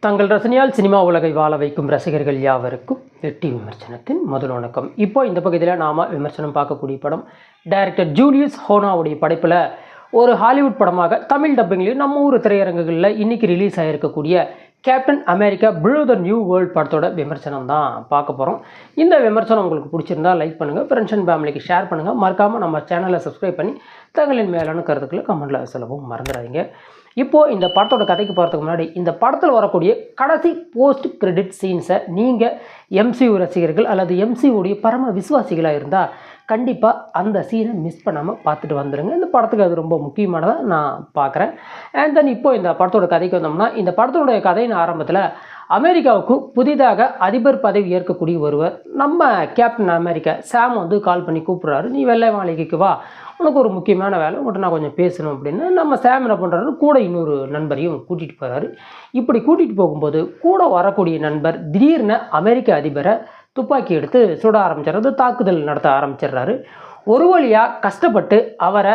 தங்கள் ரசனையால் சினிமா உலகை வாழ வைக்கும் ரசிகர்கள் யாவருக்கும் வெற்றி விமர்சனத்தின் முதல் வணக்கம். இப்போ இந்த பகுதியில் நாம் விமர்சனம் பார்க்கக்கூடிய படம் டைரக்டர் ஜூலியஸ் ஹோனாவுடைய படைப்பில் ஒரு ஹாலிவுட் படமாக தமிழ் டப்பிங்லேயும் நம்ம ஊர் திரையரங்குகளில் இன்றைக்கி ரிலீஸ் ஆகிருக்கக்கூடிய கேப்டன் அமெரிக்கா ப்ளூ த நியூ வேர்ல்ட் படத்தோட விமர்சனம் தான் பார்க்க போகிறோம். இந்த விமர்சனம் உங்களுக்கு பிடிச்சிருந்தா லைக் பண்ணுங்கள், ஃப்ரெண்ட்ஸ் அண்ட் ஃபேமிலிக்கு ஷேர் பண்ணுங்கள், மறக்காமல் நம்ம சேனலை சப்ஸ்கிரைப் பண்ணி தங்களின் மேலான கருத்துக்களை கமெண்ட்டில் சொல்லவும் மறந்துடாதீங்க. இப்போது இந்த படத்தோட கதைக்கு போகிறதுக்கு முன்னாடி இந்த படத்தில் வரக்கூடிய கடைசி போஸ்ட் கிரெடிட் சீன்ஸை நீங்கள் எம்சியூ ரசிகர்கள் அல்லது எம்சியூடைய பரம விசுவாசிகளாக இருந்தால் கண்டிப்பாக அந்த சீனை மிஸ் பண்ணாமல் பார்த்துட்டு வந்துடுங்க. இந்த படத்துக்கு அது ரொம்ப முக்கியமானதாக நான் பார்க்குறேன். அண்ட் தென் இப்போ இந்த படத்தோட கதைக்கு வந்தோம்னா, இந்த படத்தோடைய கதையின் ஆரம்பத்தில் அமெரிக்காவுக்கு புதிதாக அதிபர் பதவி ஏற்கக்கூடிய ஒருவர் நம்ம கேப்டன் அமெரிக்கா சாம் கால் பண்ணி கூப்பிட்றாரு. நீ வெள்ளை மாளிகைக்கு வா, உனக்கு ஒரு முக்கியமான வேலை, உங்கள்கிட்ட நான் கொஞ்சம் பேசணும் அப்படின்னு. நம்ம சாம் என்ன பண்ணுறாரு, கூட இன்னொரு நண்பரையும் கூட்டிகிட்டு போகிறாரு. இப்படி கூட்டிகிட்டு போகும்போது கூட வரக்கூடிய நண்பர் திடீர்னு அமெரிக்க அதிபரை துப்பாக்கி எடுத்து சுட ஆரம்பிச்சிடுறது, தாக்குதல் நடத்த ஆரம்பிச்சிடுறாரு. ஒரு வழியாக கஷ்டப்பட்டு அவரை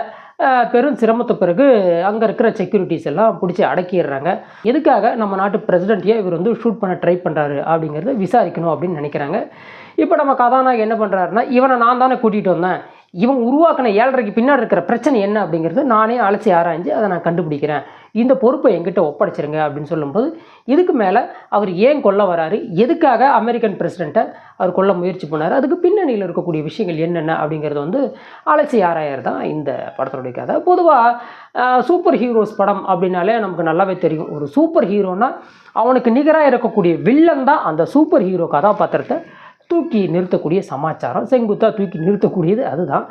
பெரும் சிரமத்தை பிறகு அங்கே இருக்கிற செக்யூரிட்டிஸ் எல்லாம் பிடிச்சி அடக்கிடுறாங்க. எதுக்காக நம்ம நாட்டு பிரசிடென்ட்டையே இவர் ஷூட் பண்ண ட்ரை பண்ணுறாரு அப்படிங்கிறத விசாரிக்கணும் அப்படின்னு நினைக்கிறாங்க. இப்போ நம்ம கதாநாயகன் என்ன பண்ணுறாருன்னா, இவனை நான் தானே கூட்டிகிட்டு வந்தேன், இவன் உருவாக்கின 7:30க்கு பின்னாடி இருக்கிற பிரச்சனை என்ன அப்படிங்கிறது நானே அலசி ஆராய்ஞ்சு அதை நான் கண்டுபிடிக்கிறேன், இந்த பொறுப்பை என்கிட்ட ஒப்படைச்சிருங்க அப்படின்னு சொல்லும்போது, இதுக்கு மேலே அவர் ஏன் கொல்ல வராரு, எதுக்காக அமெரிக்கன் பிரசிடெண்ட்டை அவர் கொல்ல முயற்சி பண்ணார், அதுக்கு பின்னணியில் இருக்கக்கூடிய விஷயங்கள் என்னென்ன அப்படிங்கிறது அலசி ஆராயர் தான் இந்த படத்தினுடைய கதை. பொதுவாக சூப்பர் ஹீரோஸ் படம் அப்படின்னாலே நமக்கு நல்லாவே தெரியும். ஒரு சூப்பர் ஹீரோனா அவனுக்கு நிகராக இருக்கக்கூடிய வில்லன் தான் அந்த சூப்பர் ஹீரோ கதாபாத்திரத்தை தூக்கி நிறுத்தக்கூடிய சமாச்சாரம், செங்குத்தாக தூக்கி நிறுத்தக்கூடியது அதுதான்.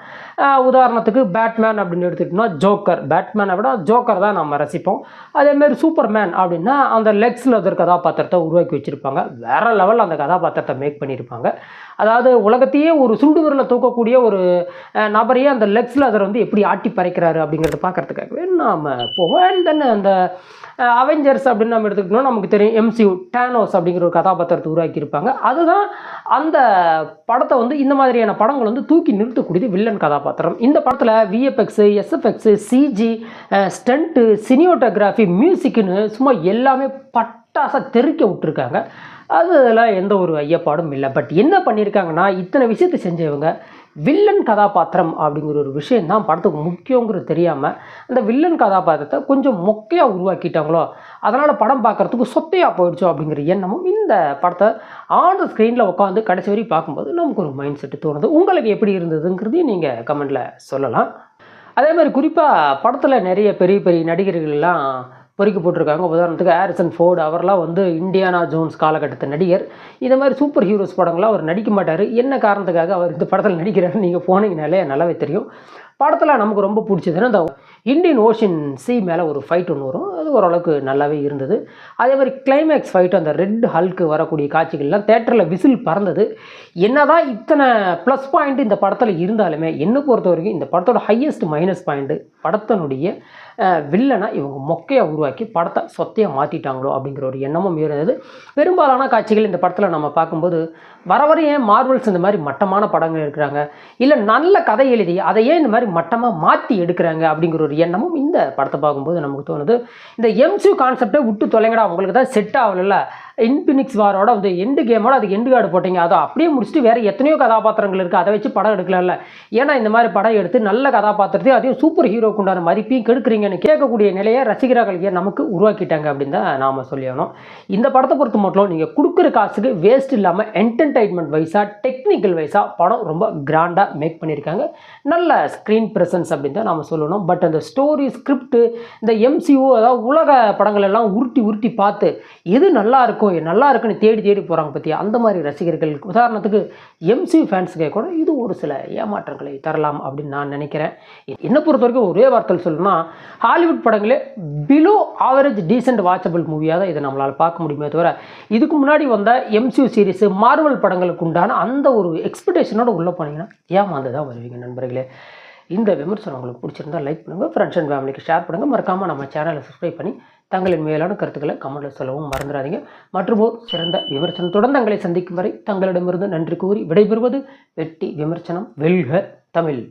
உதாரணத்துக்கு பேட்மேன் அப்படின்னு எடுத்துக்கிட்டோம்னா ஜோக்கர், பேட்மேனை விட ஜோக்கர் தான் நம்ம ரசிப்போம். அதேமாதிரி சூப்பர்மேன் அப்படின்னா அந்த லெக்ஸில் ஒரு கதாபாத்திரத்தை உருவாக்கி வச்சுருப்பாங்க, வேறு லெவலில் அந்த கதாபாத்திரத்தை மேக் பண்ணியிருப்பாங்க. அதாவது உலகத்தையே ஒரு சுண்டு விரலை தூக்கக்கூடிய ஒரு நபரையே அந்த லெக்ஸில் அதை எப்படி ஆட்டி பறைக்கிறாரு அப்படிங்கிறத பார்க்குறதுக்காகவே நாம் போவோம். அண்ட் தென் அந்த அவெஞ்சர்ஸ் அப்படின்னு நம்ம எடுத்துக்கிட்டோம்னா நமக்கு தெரியும், எம்சியூ டேனோஸ் அப்படிங்கிற ஒரு கதாபாத்திரத்தை உருவாக்கியிருப்பாங்க. அதுதான் அந்த படத்தை இந்த மாதிரியான படங்கள் தூக்கி நிறுத்தக்கூடியது வில்லன் கதாபாத்திரம். இந்த படத்தில் விஎஃப்எக்ஸு, எஸ்எஃப்எக்ஸு, சிஜி, ஸ்டண்ட்டு, சினியோட்டோகிராஃபி, மியூசிக்குன்னு சும்மா எல்லாமே பட்டாசாக தெறிக்க விட்டுருக்காங்க. அதில் எந்த ஒரு ஐயப்பாடும் இல்லை. பட் என்ன பண்ணியிருக்காங்கன்னா, இத்தனை விஷயத்தை செஞ்சவங்க வில்லன் கதாபாத்திரம் அப்படிங்கிற ஒரு விஷயந்தான் படத்துக்கு முக்கியங்கிறது தெரியாமல் அந்த வில்லன் கதாபாத்திரத்தை கொஞ்சம் மொக்கையாக உருவாக்கிட்டாங்களோ, அதனால் படம் பார்க்குறதுக்கு சொத்தையாக போயிடுச்சோ அப்படிங்கிற எண்ணமும் இந்த படத்தை ஆன் ஸ்க்ரீனில் உட்காந்து கடைசி வரை பார்க்கும்போது நமக்கு ஒரு மைண்ட் செட்டு தோணுது. உங்களுக்கு எப்படி இருந்ததுங்கிறதையும் நீங்கள் கமெண்டில் சொல்லலாம். அதே மாதிரி குறிப்பாக படத்தில் நிறைய பெரிய பெரிய நடிகர்கள்லாம் பொறிக்க போட்டிருக்காங்க. உதாரணத்துக்கு ஹாரிசன் ஃபோர்டு, அவரெல்லாம் இண்டியானா ஜோன்ஸ் காலகட்டத்து நடிகர். இந்த மாதிரி சூப்பர் ஹீரோஸ் படங்கள்லாம் அவர் நடிக்க மாட்டார். என்ன காரணத்துக்காக அவர் இந்த படத்தில் நடிக்கிறாரு நீங்கள் போனீங்கனாலே நல்லாவே தெரியும். படத்தில் நமக்கு ரொம்ப பிடிச்சதுன்னா இந்த இந்தியன் ஓஷன் சி மேலே ஒரு ஃபைட் ஒன்று வரும், அது ஓரளவுக்கு நல்லாவே இருந்தது. அதே மாதிரி கிளைமேக்ஸ் ஃபைட்டு, அந்த ரெட் ஹல்க்கு வரக்கூடிய காட்சிகள்லாம் தேட்டரில் விசில் பறந்தது. என்னதான் இத்தனை ப்ளஸ் பாயிண்ட் இந்த படத்தில் இருந்தாலுமே என்னை பொறுத்த வரைக்கும் இந்த படத்தோட ஹையஸ்ட் மைனஸ் பாயிண்ட்டு படத்தினுடைய வில்லனை இவங்க மொக்கையாக உருவாக்கி படத்தை சொத்தையாக மாற்றிட்டாங்களோ அப்படிங்கிற ஒரு எண்ணமும் இருந்தது. பெரும்பாலான காட்சிகள் இந்த படத்தில் நம்ம பார்க்கும்போது வர ஏன் மார்வல்ஸ் இந்த மாதிரி மட்டமான படங்கள் எடுக்கிறாங்க, இல்லை நல்ல கதை எழுதி அதை ஏன் இந்த மாதிரி மட்டமாக மாற்றி எடுக்கிறாங்க அப்படிங்கிற ஒரு எண்ணமும் இந்த படத்தை பார்க்கும்போது நமக்கு தோணுது. இந்த எம்சியூ கான்செப்டை விட்டு தொலைங்கடா, உங்களுக்கு தான் செட் ஆகல. இன்ஃபினிக்ஸ் வாரோட எண்டு கேமோட அதுக்கு எண்டு கார்டு போட்டிங்க, அதை அப்படியே முடிச்சுட்டு வேறு எத்தனையோ கதாபாத்திரங்கள் இருக்குது, அதை வச்சு படம் எடுக்கலாம்ல. ஏன்னா இந்த மாதிரி படம் எடுத்து நல்ல கதாபாத்திரத்தையும் அதையும் சூப்பர் ஹீரோக்கு உண்டான மதிப்பையும் கெடுக்குறீங்கன்னு கேட்கக்கூடிய நிலையை ரசிகர்கள் நமக்கு உருவாக்கிட்டாங்க அப்படின்னு தான் நாம் சொல்லியாகணும். இந்த படத்தை பொறுத்த மட்டும் நீங்கள் கொடுக்குற காசுக்கு வேஸ்ட் இல்லாமல் என்டர்டைன்மெண்ட் வைஸாக, டெக்னிக்கல் வைஸாக படம் ரொம்ப கிராண்டாக மேக் பண்ணியிருக்காங்க. நல்ல ஸ்க்ரீன் ப்ரெசன்ஸ் அப்படின்னு தான் நாம் சொல்லணும். பட் அந்த ஸ்டோரி, ஸ்கிரிப்ட், இந்த எம்சியூ அதாவது உலக படங்கள் எல்லாம் உருட்டி பார்த்து எது நல்லா இருக்குன்னு தேடி போகிறாங்க பற்றியா, அந்த மாதிரி ரசிகர்களுக்கு உதாரணத்துக்கு எம்சியூ ஃபேன்ஸுக்கே கூட இது ஒரு சில ஏமாற்றங்களை தரலாம் அப்படின்னு நான் நினைக்கிறேன். என்னை பொறுத்த வரைக்கும் ஒரே வார்த்தையில் சொல்லணும்னா, ஹாலிவுட் படங்களே பிலோ ஆவரேஜ் டீசென்ட் வாட்சபிள் மூவியாக தான் இதை நம்மளால் பார்க்க முடியுமே தவிர, இதுக்கு முன்னாடி வந்த எம்சியூ சீரிஸு, மார்வல் படங்களுக்கு உண்டான அந்த ஒரு எக்ஸ்பெக்டேஷனோடு உள்ளே போனீங்கன்னா ஏமாந்து தான் வருவீங்க நண்பர்களே. இந்த விமர்சனம் உங்களுக்கு பிடிச்சிருந்தால் லைக் பண்ணுங்கள், ஃப்ரெண்ட்ஸ் அண்ட் ஃபேமிலிக்கு ஷேர் பண்ணுங்கள், மறக்காமல் நம்ம சேனலை சப்ஸ்கிரைப் பண்ணி தங்களின் மேலான கருத்துக்களை கமெண்ட்டில் சொல்லவும் மறந்துடாதீங்க. மற்றும் ஒரு சிறந்த விமர்சனத்துடன் தங்களை சந்திக்கும் வரை தங்களிடமிருந்து நன்றி கூறி விடைபெறுவது வெற்றி விமர்சனம். வெல்க தமிழ்.